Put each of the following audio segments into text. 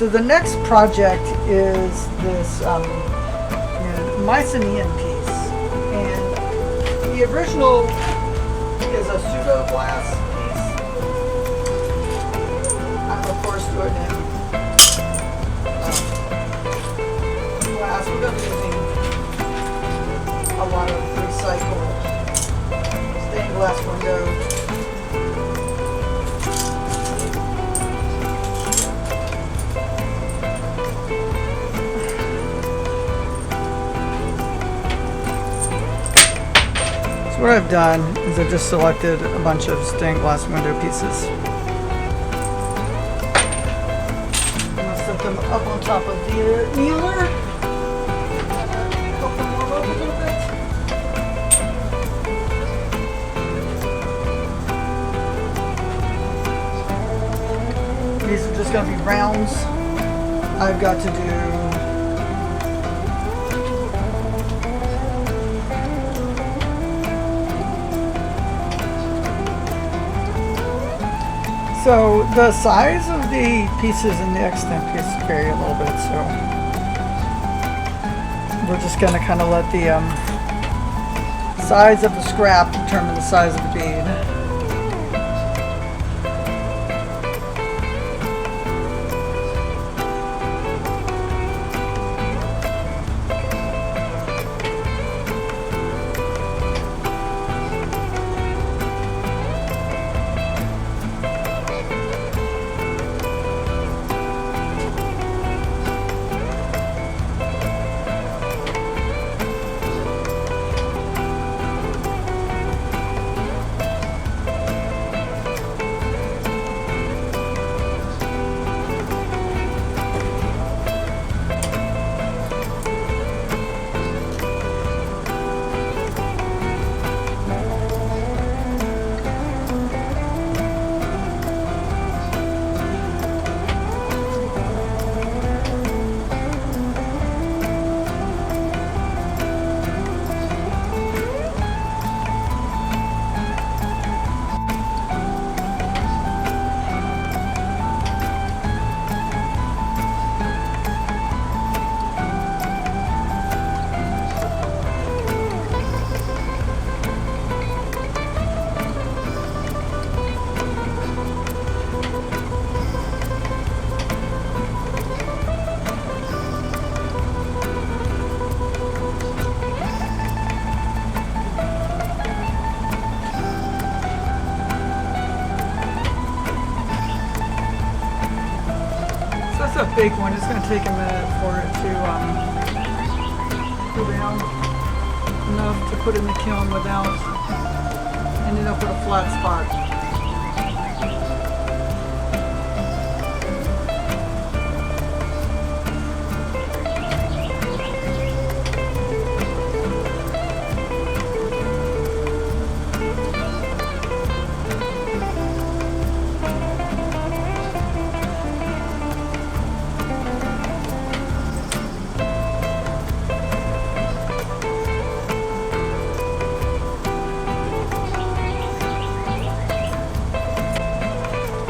So the next project is this Mycenaean piece, and the original is a pseudo glass piece. I'm of course doing it in glass. We're going to be using a lot of recycled stained glass windows. What I've done is I've just selected a bunch of stained glass window pieces. I'm going to set them up on top of the annealer. Help them warm up a little bit. These are just going to be rounds. I've got to do so the size of the pieces and the extent pieces vary a little bit, so we're just going to kind of let the size of the scrap determine the size of the bead. That's a big one. It's going to take a minute for it to cool down enough to put in the kiln without ending up with a flat spot.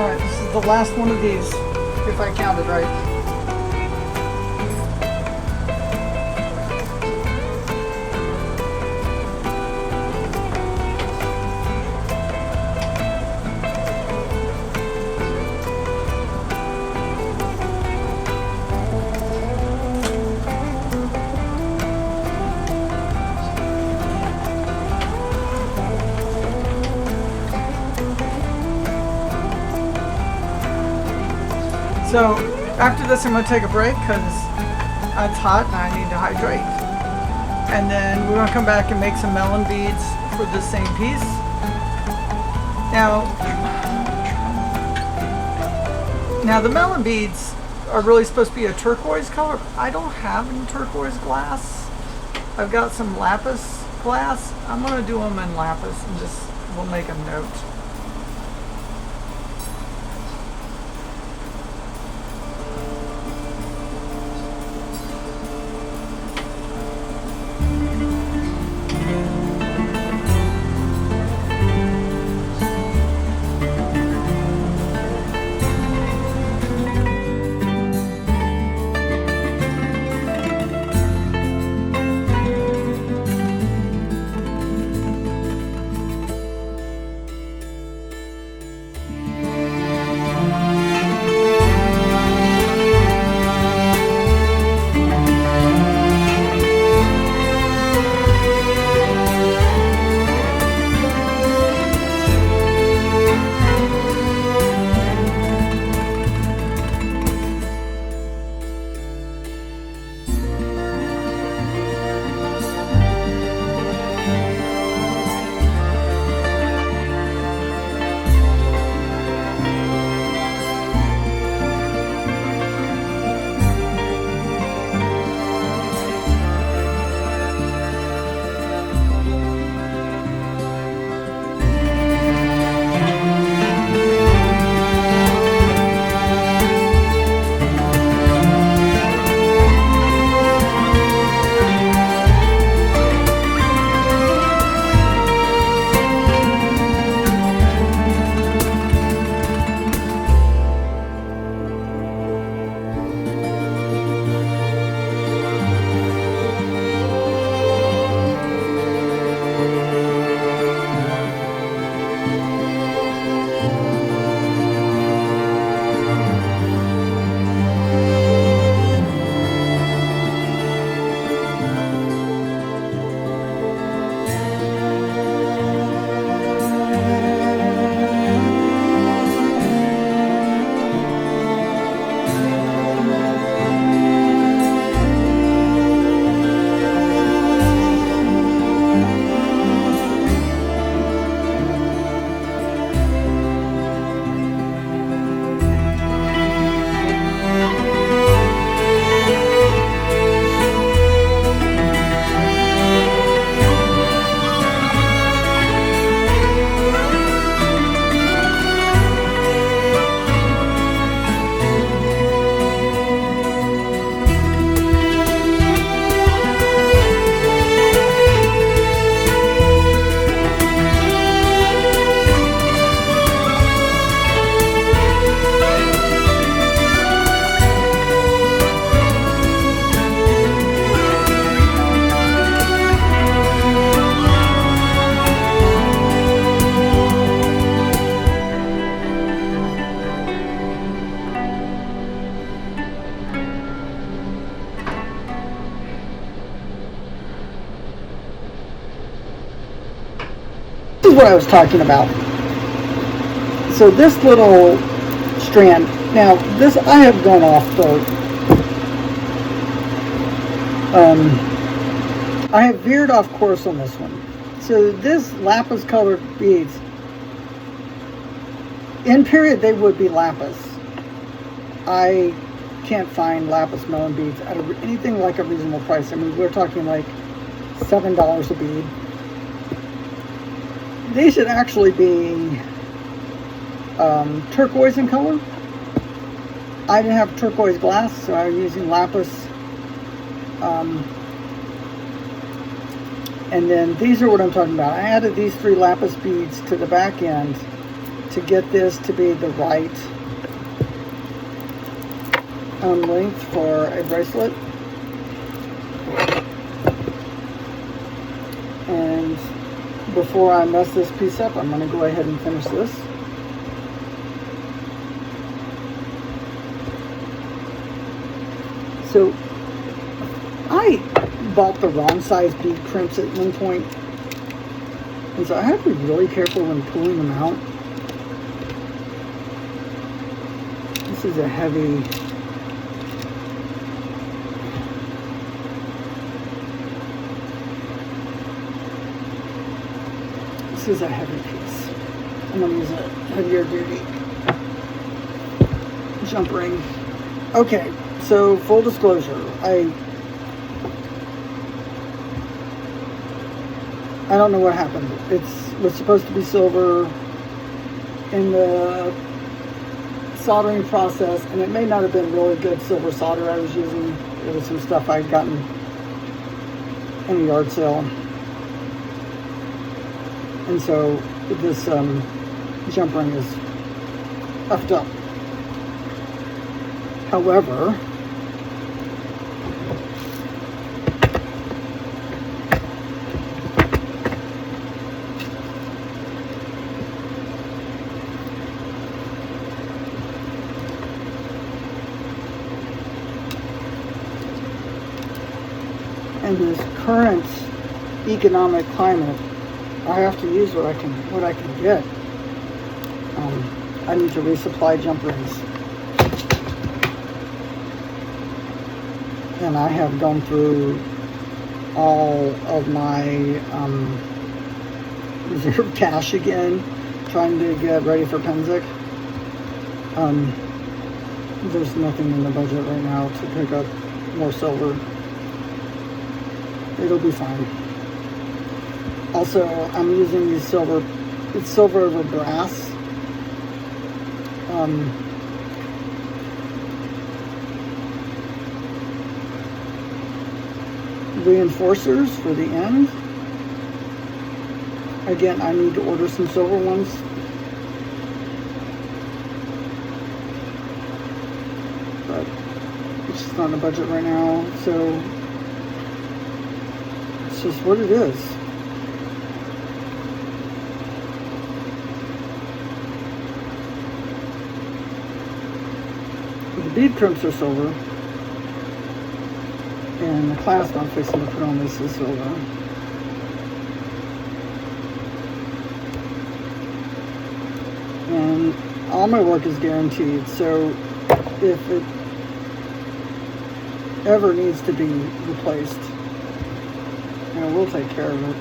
Alright, this is the last one of these, if I counted right. So after this I'm going to take a break because it's hot and I need to hydrate. And then we're going to come back and make some melon beads for the same piece. Now the melon beads are really supposed to be a turquoise color. I don't have any turquoise glass. I've got some lapis glass. I'm going to do them in lapis and just we'll make a note. what I was talking about. So this little strand, now this I have gone off the I have veered off course on this one. So this lapis colored beads, in period they would be lapis. I can't find lapis melon beads at anything like a reasonable price. I mean, we're talking like $7 a bead. These should actually be turquoise in color. I didn't have turquoise glass, so I was using lapis. And then these are what I'm talking about. I added these 3 lapis beads to the back end to get this to be the right length for a bracelet. And before I mess this piece up, I'm going to go ahead and finish this. So I bought the wrong size bead crimps at one point, and so I have to be really careful when pulling them out. This is a heavy, piece. I'm going to use a heavier duty jump ring. Okay, so full disclosure, I don't know what happened. It was supposed to be silver in the soldering process, and it may not have been really good silver solder I was using. It was some stuff I'd gotten in a yard sale. And so this jump ring is puffed up. However, in this current economic climate, I have to use what I can get. I need to resupply jump rings, and I have gone through all of my reserve cash again, trying to get ready for Penzic. There's nothing in the budget right now to pick up more silver. It'll be fine. Also, I'm using these silver, it's silver over brass. Reinforcers for the end. Again, I need to order some silver ones. But it's just not in the budget right now, so it's just what it is. The bead crimps are silver, and the clasp I'm fixing to put on this is silver. And all my work is guaranteed, so if it ever needs to be replaced, you know, we'll take care of it.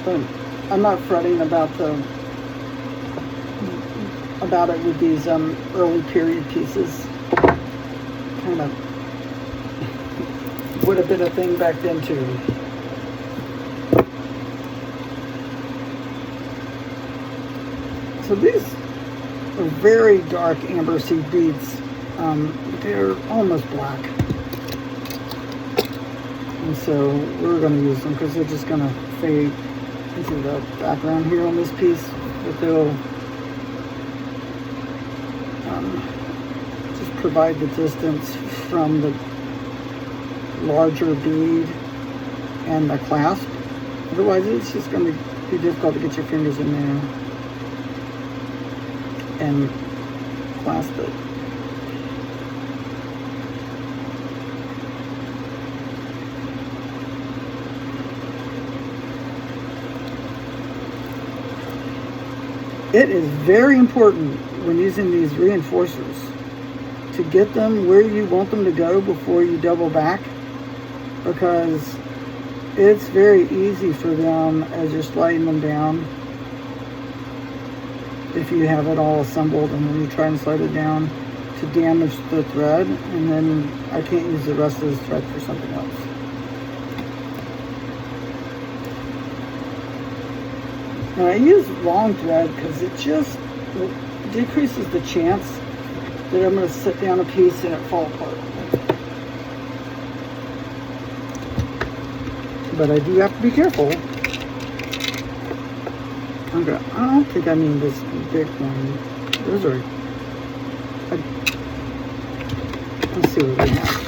But I'm not fretting about it with these early period pieces. Kind of would have been a thing back then too. So these are very dark amber seed beads. They're almost black. And so we're going to use them because they're just going to fade into the background here on this piece. But they'll just provide the distance from the larger bead and the clasp. Otherwise it's just going to be difficult to get your fingers in there. and clasp it. It is very important when using these reinforcers to get them where you want them to go before you double back, because it's very easy for them, as you're sliding them down, if you have it all assembled and then you try and slide it down, to damage the thread, and then I can't use the rest of this thread for something else. And I use long thread because it just decreases the chance that I'm going to sit down a piece and it fall apart. But I do have to be careful. I don't think I mean this big one. Those are... let's see what we have.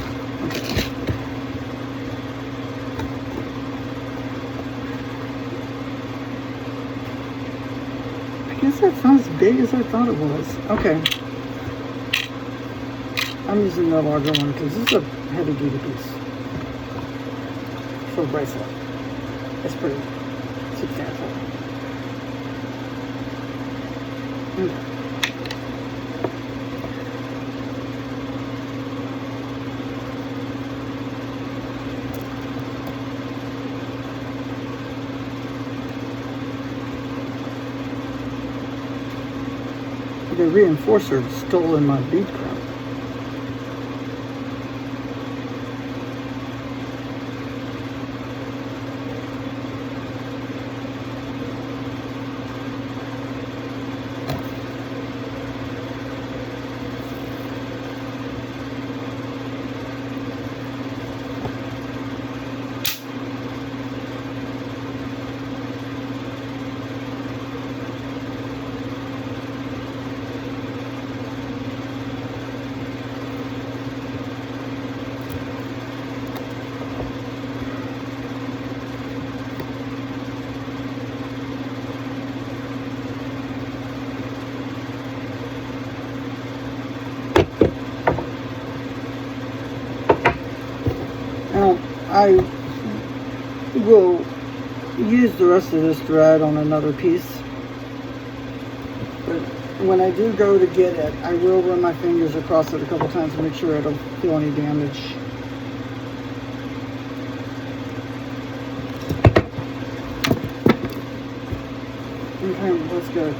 I guess that's not as big as I thought it was. Okay. I'm using the larger one because this is a heavy duty piece for a bracelet. It's pretty substantial. The reinforcer stole in my bead crown. I will use the rest of this thread on another piece, but when I do go to get it, I will run my fingers across it a couple times to make sure I don't feel any damage. Okay, let's go.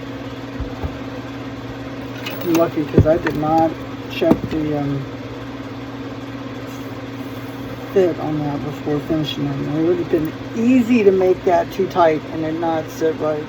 I'm lucky because I did not check the fit on that before finishing it. It would have been easy to make that too tight and it not sit right.